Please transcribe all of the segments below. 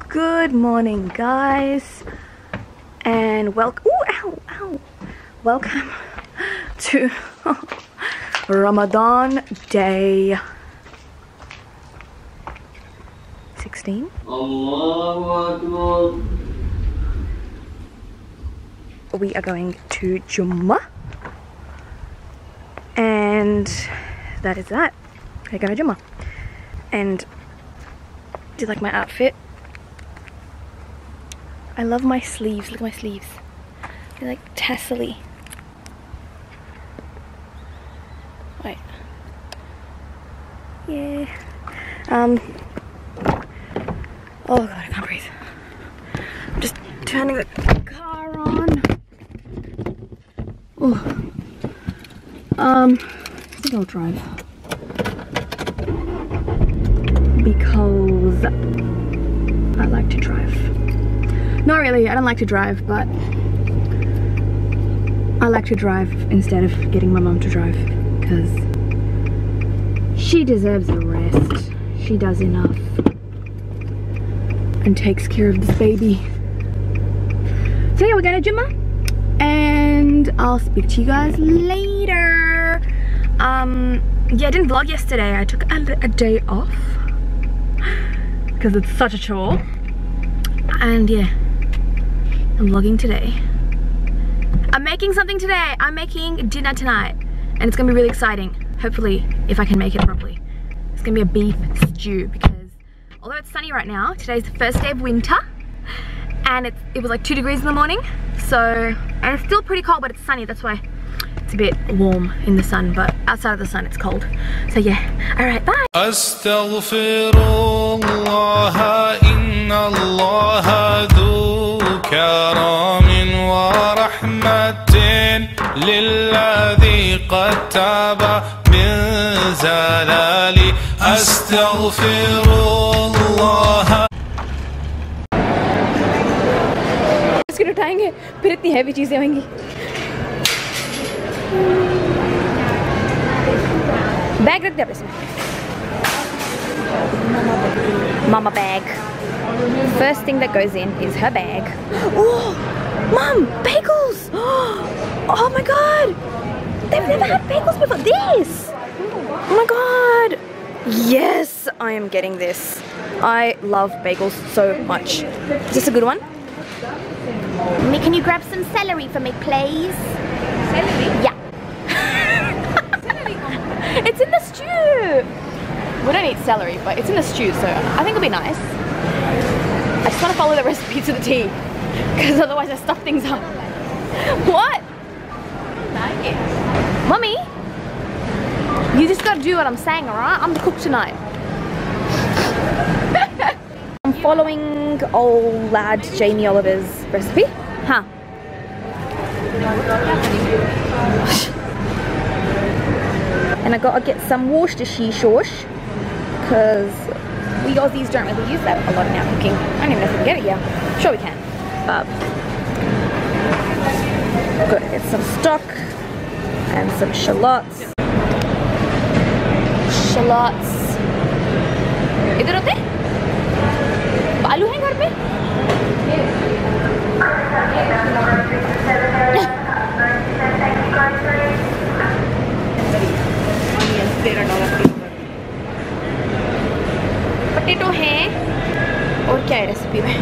Good morning, guys, and welcome. Ooh, ow! Welcome to Ramadan day 16. We are going to Jummah, and that is that. We're going to Jummah. And do you like my outfit? I love my sleeves. Look at my sleeves. They're like tassel-y. Wait. Yeah. Oh god, I can't breathe. I'm just turning the car on. Oh. I think I'll drive. Because I like to drive. Not really, I don't like to drive, but I like to drive instead of getting my mum to drive, because she deserves a rest. She does enough and takes care of this baby. So yeah, we're going to Jummah, and I'll speak to you guys later. Yeah, I didn't vlog yesterday. I took a day off because it's such a chore, and yeah, I'm vlogging today. I'm making something today. I'm making dinner tonight, and it's gonna be really exciting. Hopefully, if I can make it properly. It's gonna be a beef stew, because although it's sunny right now, today's the first day of winter, and it was like 2 degrees in the morning. So, and it's still pretty cold, but it's sunny. That's why it's a bit warm in the sun, but outside of the sun it's cold. So yeah, alright, bye. Astaghfirullah, inna Allah dhu karamin wa rahmatin lilladhi qad taba min zalali. Astaghfirullah. इसको उठाएंगे फिर इतनी heavy चीजें होंगी. Bag रख दे अब इसमें. Mama bag. First thing that goes in is her bag. Oh, Mom, bagels! Oh my god! They've never had bagels before. This! Oh my god! Yes, I am getting this. I love bagels so much. Is this a good one? Mommy, can you grab some celery for me, please? Celery? Yeah. It's in the stew. We don't eat celery, but it's in the stew, so I think it'll be nice. I just want to follow the recipe to the T, because otherwise I stuff things up. What? I don't like it. Mummy, you just gotta do what I'm saying, alright? I'm the cook tonight. I'm following old lad Jamie Oliver's recipe. Huh? And I gotta get some Worcestershire sauce, because we Aussies don't really use that a lot in our cooking. I don't even know if we can get it here. Sure we can. But gotta get some stock and some shallots. Shallots. इधर होते? आलू हैं घर पे? Potato है, और क्या है रेसिपी में?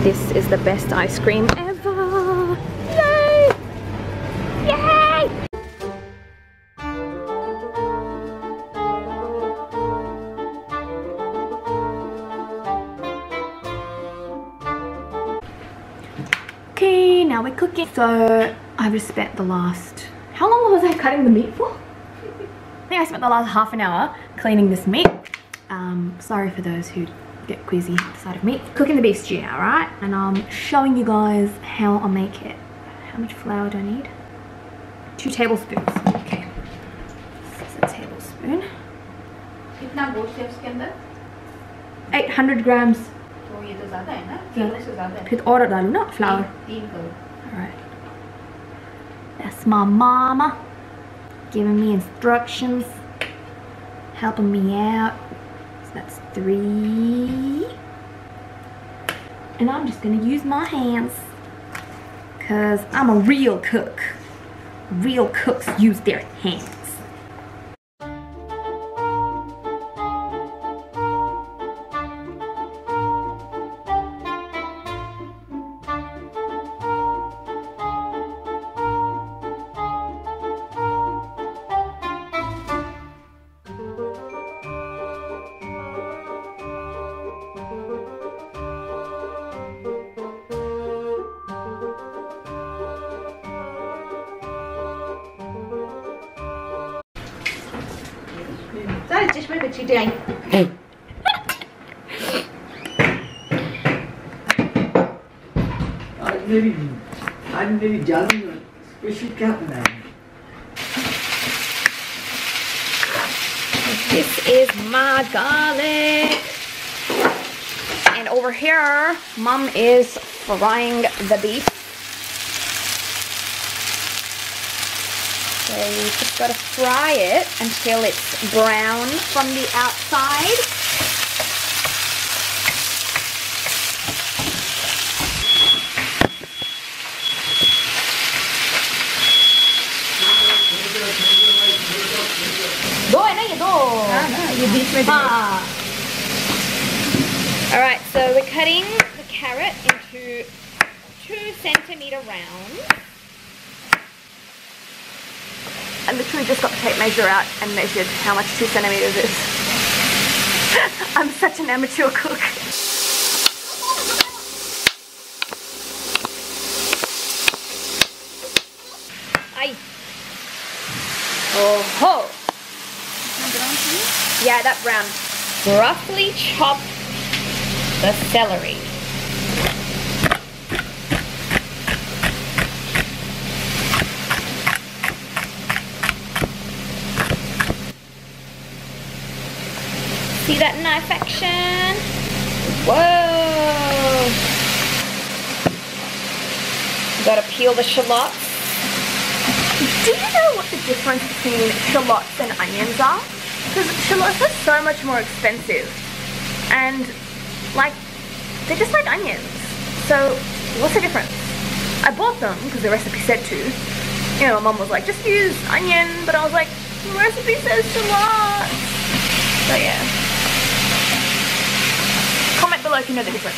This is the best ice cream ever! Yay! Yay! Okay, now we're cooking. So I've just spent the last... How long was I cutting the meat for? I think I spent the last half an hour cleaning this meat. Sorry for those who get queasy at the sight of meat. Cooking the beef stew now, right? And I'm showing you guys how I make it. How much flour do I need? 2 tablespoons. Okay. This is a tablespoon. कितना गोश्त है उसके अंदर? 800 grams. तो ये तो ज़्यादा है ना? 3 से ज़्यादा है. फिर और डालूँ ना flour. 3 करो. Alright. That's my mama giving me instructions, helping me out. So that's 3. And I'm just gonna use my hands because I'm a real cook. Real cooks use their hands. सारे चश्मे पे चींटे आई. आज मेरी जादू स्पेशल क्या बनाया? This is my garlic. And over here, Mom is frying the beef. So you just gotta fry it until it's brown from the outside. दो है ना ये दो? हाँ ना ये बीच में. हाँ. All right, so we're cutting the carrot into 2 centimeter rounds. I literally just got the tape measure out and measured how much 2 centimeters is. I'm such an amateur cook. Ay. Oh ho. Yeah, that brown. Roughly chop the celery. See that knife action? Whoa! Gotta peel the shallots. Do you know what the difference between shallots and onions are? Because shallots are so much more expensive. And, like, they're just like onions. So, what's the difference? I bought them because the recipe said to. You know, my mum was like, just use onion. But I was like, the recipe says shallots. So, yeah. Comment below if you know the difference.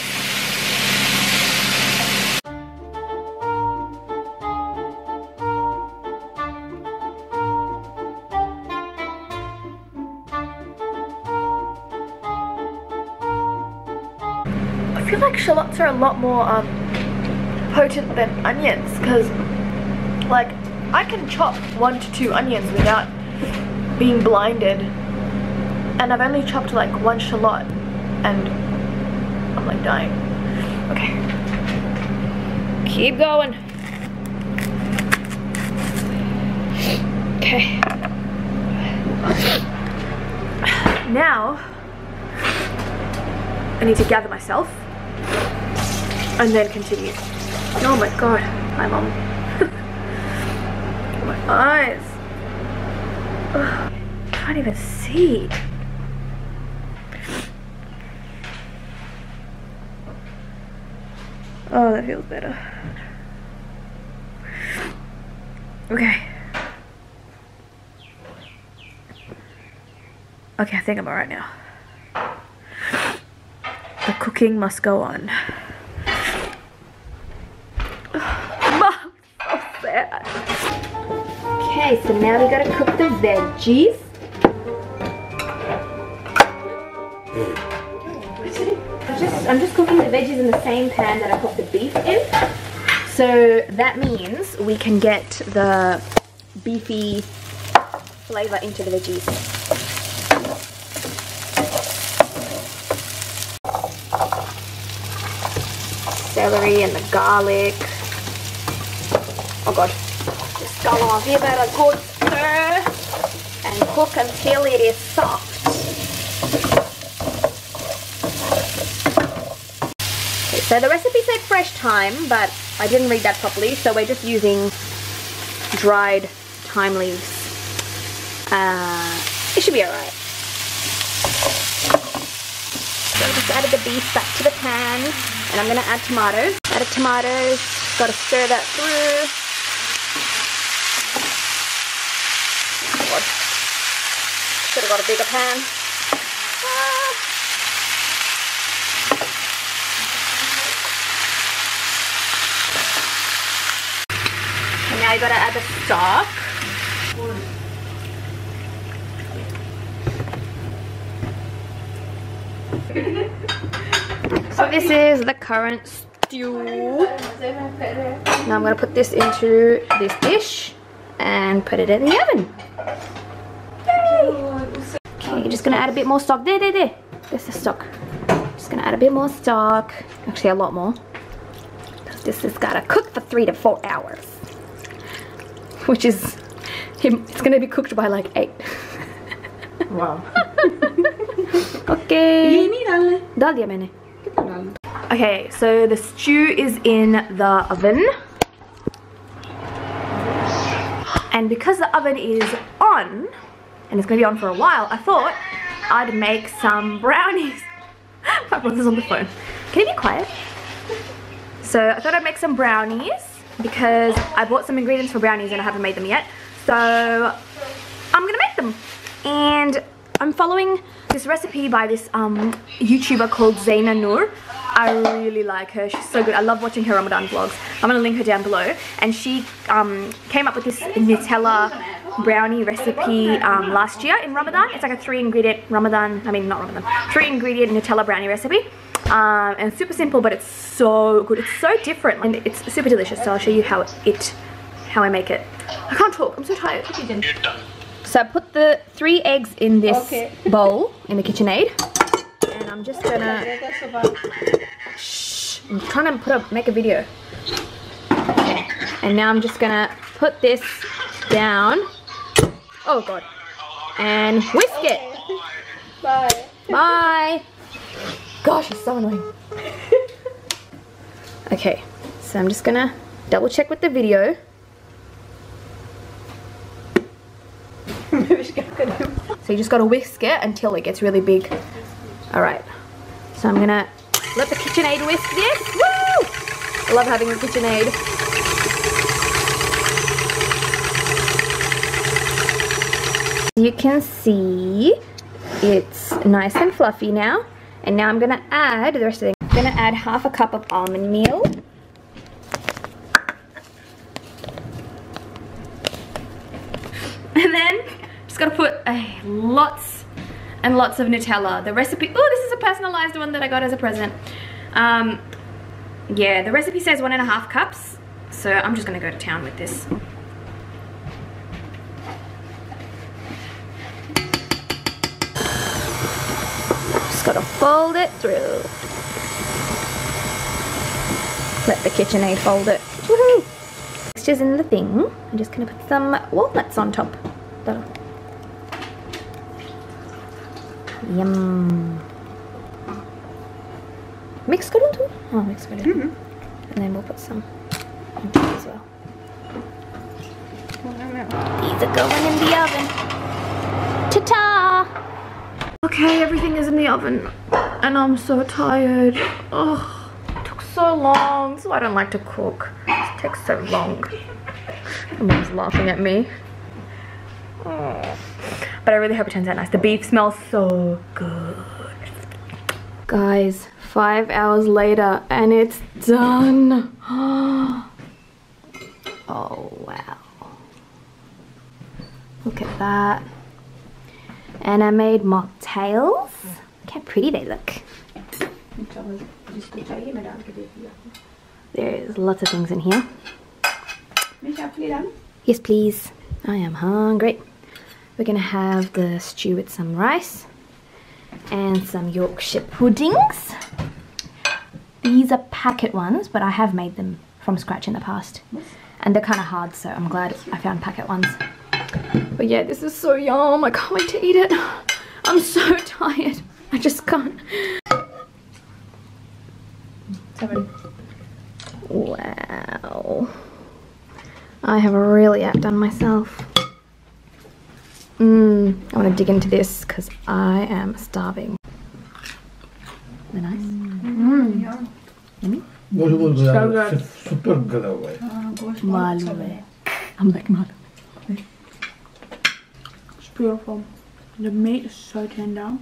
I feel like shallots are a lot more potent than onions because, like, I can chop 1 to 2 onions without being blinded, and I've only chopped like 1 shallot and I'm like dying. Okay, keep going. Okay, now I need to gather myself and then continue. Oh my god, hi mom. My eyes. Ugh, I can't even see. Oh, that feels better. Okay. Okay, I think I'm alright now. The cooking must go on. Mom, so sad. Okay, so now we gotta cook the veggies. I'm just cooking the veggies in the same pan that I cooked the beef in. So that means we can get the beefy flavor into the veggies. celery and the garlic. Oh god. Just go on, give it a good stir and cook until it is soft. Okay, so the recipe said fresh thyme, but I didn't read that properly, so we're just using dried thyme leaves. It should be alright. So I just added the beef back to the pan, and I'm going to add tomatoes. Added tomatoes, got to stir that through. Oh God. Should have got a bigger pan. And now you got to add the stock. So this is the current stew. Now I'm going to put this into this dish and put it in the oven. Yay! Okay, you're just going to add a bit more stock. There. There's the stock. Just going to add a bit more stock. Actually a lot more. Because this has got to cook for 3 to 4 hours. Which is, it's going to be cooked by like 8. Wow. Okay. Dal diya maine. Okay, so the stew is in the oven. And because the oven is on, and it's going to be on for a while, I thought I'd make some brownies. My brother's on the phone. Can you be quiet? So I thought I'd make some brownies because I bought some ingredients for brownies and I haven't made them yet. So I'm going to make them. And I'm following this recipe by this YouTuber called Zaina Noor. I really like her. She's so good. I love watching her Ramadan vlogs. I'm going to link her down below. And she came up with this Nutella brownie recipe last year in Ramadan. It's like a 3-ingredient Nutella brownie recipe. And it's super simple, but it's so good. It's so different and it's super delicious. So I'll show you how I make it. I can't talk. I'm so tired. So I put the 3 eggs in this bowl in the KitchenAid, and I'm just gonna. Shh! I'm trying to make a video. And now I'm just gonna put this down. Oh god! And whisk it. Bye. Bye. Gosh, it's so annoying. Okay, so I'm just gonna double check with the video. So you just gotta whisk it until it gets really big. Alright, so I'm gonna let the KitchenAid whisk this. Woo! I love having a KitchenAid. You can see it's nice and fluffy now. And now I'm gonna add the rest of it. I'm gonna add half a cup of almond meal. And then just gotta put lots and lots of Nutella. The recipe, oh, this is a personalized one that I got as a present. Yeah, the recipe says 1.5 cups. So I'm just gonna go to town with this. Just gotta fold it through. Let the KitchenAid fold it. Woohoo! Mixture's in the thing. I'm just gonna put some walnuts on top. Yum. Mix karo too? Oh, mix karo. And then we'll put some on top as well. These are going in the oven. Ta-ta! Okay, everything is in the oven. And I'm so tired. Oh, it took so long. So I don't like to cook. It takes so long. Mom's laughing at me. Oh. But I really hope it turns out nice. The beef smells so good. Guys, 5 hours later and it's done. Oh wow. Look at that. And I made mocktails. Look how pretty they look. There's lots of things in here. Yes, please. I am hungry. We're gonna have the stew with some rice and some Yorkshire puddings. These are packet ones, but I have made them from scratch in the past. And they're kind of hard, so I'm glad I found packet ones. But yeah, this is so yum. I can't wait to eat it. I'm so tired. I just can't. Wow. I have really outdone myself. I want to dig into this because I am starving. They're nice. Yummy? So good. Super good away. I'm like malu. It's beautiful. The meat is so tender.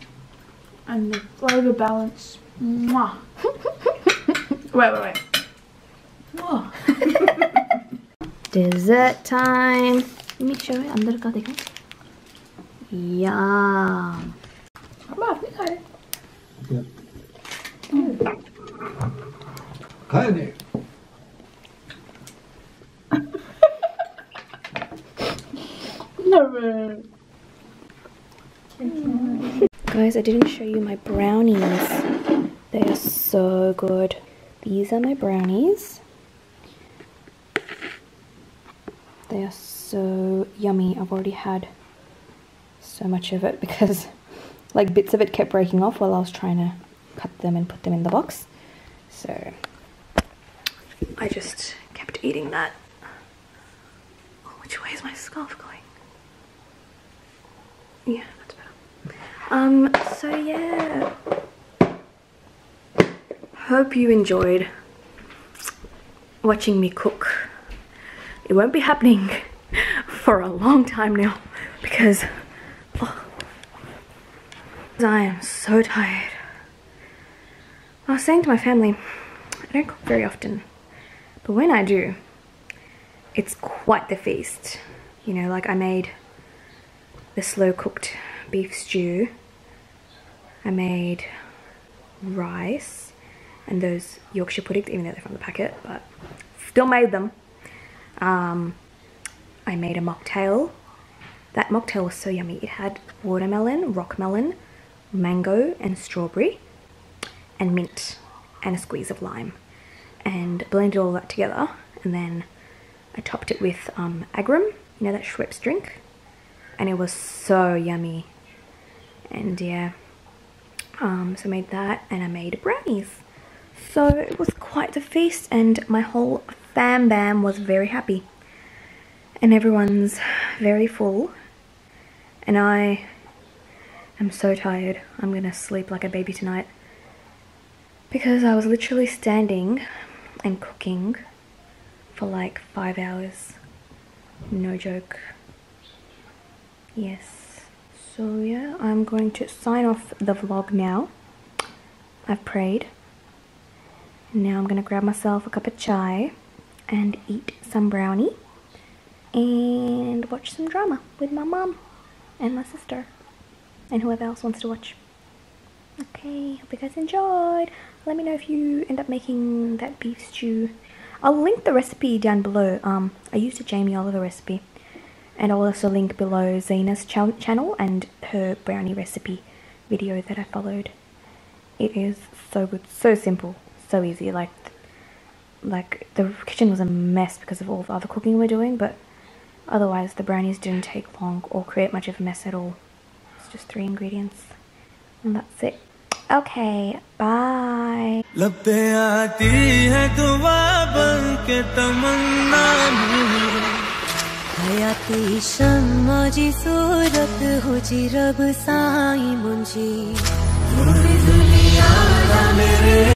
And the flavour balance. Mwah. Wait. Oh. Dessert time. Let me show it. अंदर का देखो. Yum. खाए नहीं. Never. Guys, I didn't show you my brownies. They are so good. These are my brownies. They are so yummy. I've already had so much of it because like bits of it kept breaking off while I was trying to cut them and put them in the box. So I just kept eating that. Oh, which way is my scarf going? Yeah, that's better. So yeah. Hope you enjoyed watching me cook. It won't be happening for a long time now because I am so tired. I was saying to my family, I don't cook very often, but when I do, it's quite the feast. You know, like I made the slow cooked beef stew, I made rice and those Yorkshire puddings, even though they're from the packet, but still made them. I made a mocktail. That mocktail was so yummy. It had watermelon, rock melon, mango and strawberry and mint and a squeeze of lime, and blended all that together, and then I topped it with agrum, you know, that Schweppes drink, and it was so yummy. And yeah, so I made that and I made brownies. So it was quite the feast and my whole fam bam was very happy and everyone's very full and I am so tired. I'm gonna sleep like a baby tonight because I was literally standing and cooking for like 5 hours. No joke. Yes. So yeah, I'm going to sign off the vlog now. I've prayed. Now I'm gonna grab myself a cup of chai and eat some brownie and watch some drama with my mom and my sister and whoever else wants to watch. Okay, hope you guys enjoyed. Let me know if you end up making that beef stew. I'll link the recipe down below. I used a Jamie Oliver recipe, and I'll also link below Zena's channel and her brownie recipe video that I followed. It is so good, so simple, so easy. Like the kitchen was a mess because of all the other cooking we're doing, but otherwise the brownies didn't take long or create much of a mess at all. It's just 3 ingredients and that's it. Okay, bye.